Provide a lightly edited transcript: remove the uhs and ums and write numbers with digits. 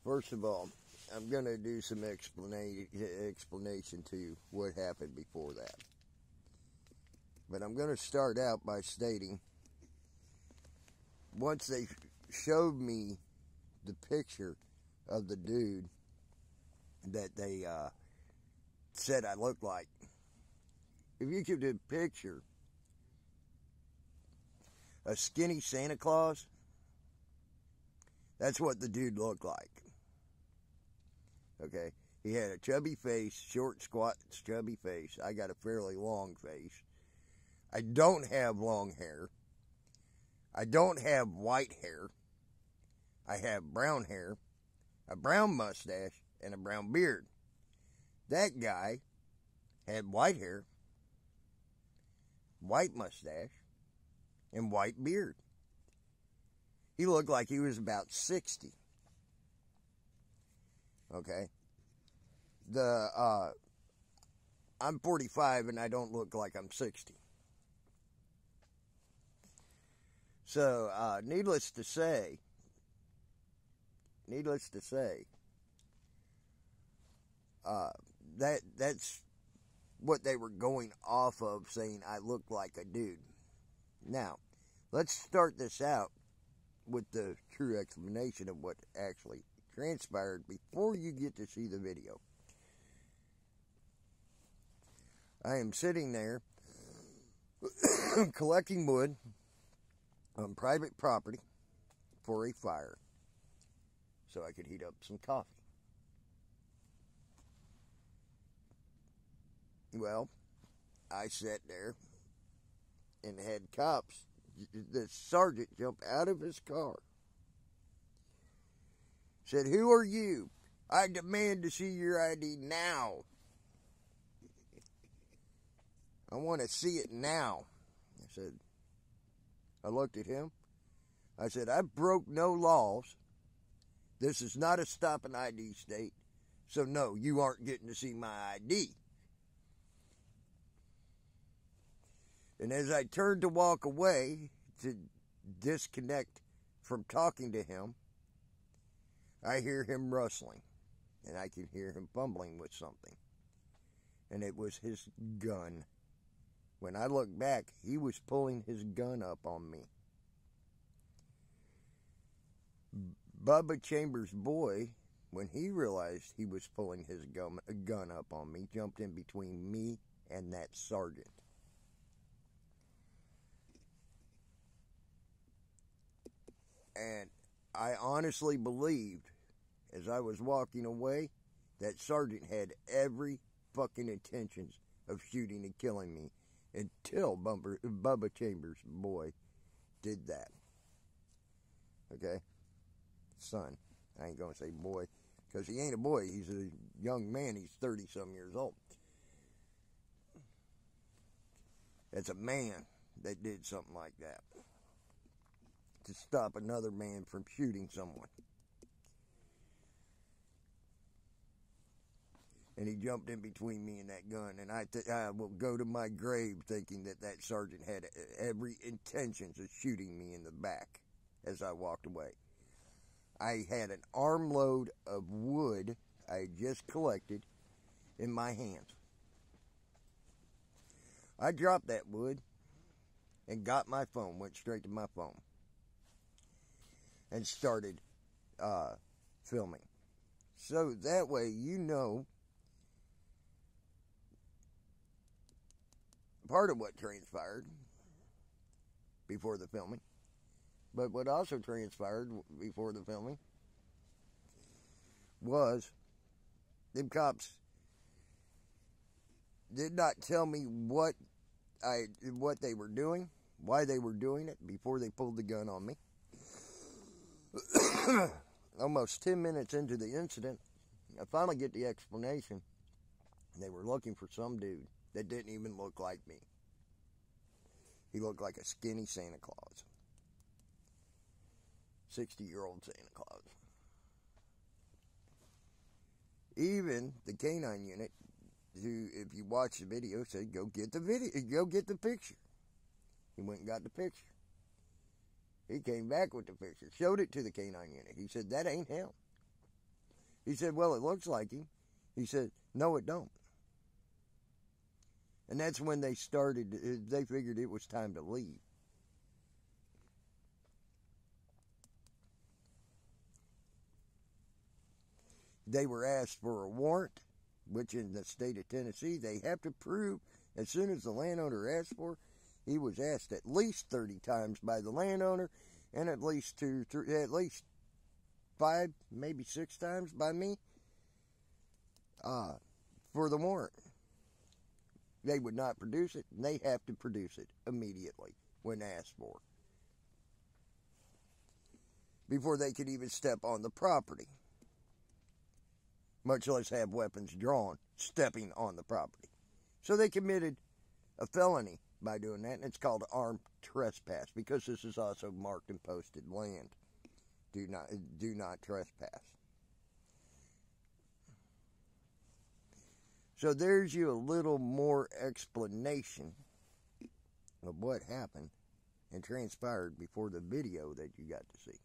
First of all, I'm going to do some explanation to what happened before that. But I'm going to start out by stating, once they showed me the picture of the dude that they said I looked like, if you could picture a skinny Santa Claus, that's what the dude looked like. Okay? He had a chubby face, short, squat, chubby face. I got a fairly long face. I don't have long hair. I don't have white hair. I have brown hair, a brown mustache, and a brown beard. That guy had white hair, white mustache, and white beard. He looked like he was about 60. Okay? I'm 45 and I don't look like I'm 60. So, needless to say, that's what they were going off of, saying I look like a dude. Now, let's start this out with the true explanation of what actually transpired before you get to see the video. I am sitting there collecting wood on private property for a fire so I could heat up some coffee. Well, I sat there and had cops, the sergeant, jump out of his car. Said, "Who are you? I demand to see your ID now. I want to see it now." I looked at him. I said, "I broke no laws. This is not a stop and ID state. So no, you aren't getting to see my ID." And as I turned to walk away to disconnect from talking to him, I hear him rustling. And I can hear him fumbling with something. And it was his gun. When I looked back, he was pulling his gun up on me. Bubba Chambers' boy, when he realized he was pulling his gun up on me, jumped in between me and that sergeant. And I honestly believed, as I was walking away, that sergeant had every fucking intentions of shooting and killing me until Bubba Chambers' boy did that. Okay? Son. I ain't going to say boy, because he ain't a boy. He's a young man. He's 30-some years old. That's a man that did something like that to stop another man from shooting someone. And he jumped in between me and that gun. And I will go to my grave thinking that sergeant had every intentions of shooting me in the back as I walked away. I had an armload of wood I had just collected in my hands. I dropped that wood and got my phone, went straight to my phone, and started filming. So that way you know part of what transpired before the filming. But what also transpired before the filming was them cops did not tell me what they were doing, why they were doing it before they pulled the gun on me. Almost 10 minutes into the incident, I finally get the explanation. They were looking for some dude that didn't even look like me. He looked like a skinny Santa Claus. 60-year-old Santa Claus. Even the canine unit, who, if you watch the video, said, go get the picture. He went and got the picture. He came back with the picture, showed it to the canine unit. He said, that ain't him. He said, well, it looks like him. He said, no, it don't. And that's when they figured it was time to leave. They were asked for a warrant, which in the state of Tennessee, they have to prove as soon as the landowner asked for. He was asked at least 30 times by the landowner, and at least 5, maybe 6 times by me for the warrant. They would not produce it, and they have to produce it immediately when asked for, before they could even step on the property, much less have weapons drawn, stepping on the property. So they committed a felony by doing that, and it's called armed trespass, because this is also marked and posted land. Do not trespass. So there's you a little more explanation of what happened and transpired before the video that you got to see.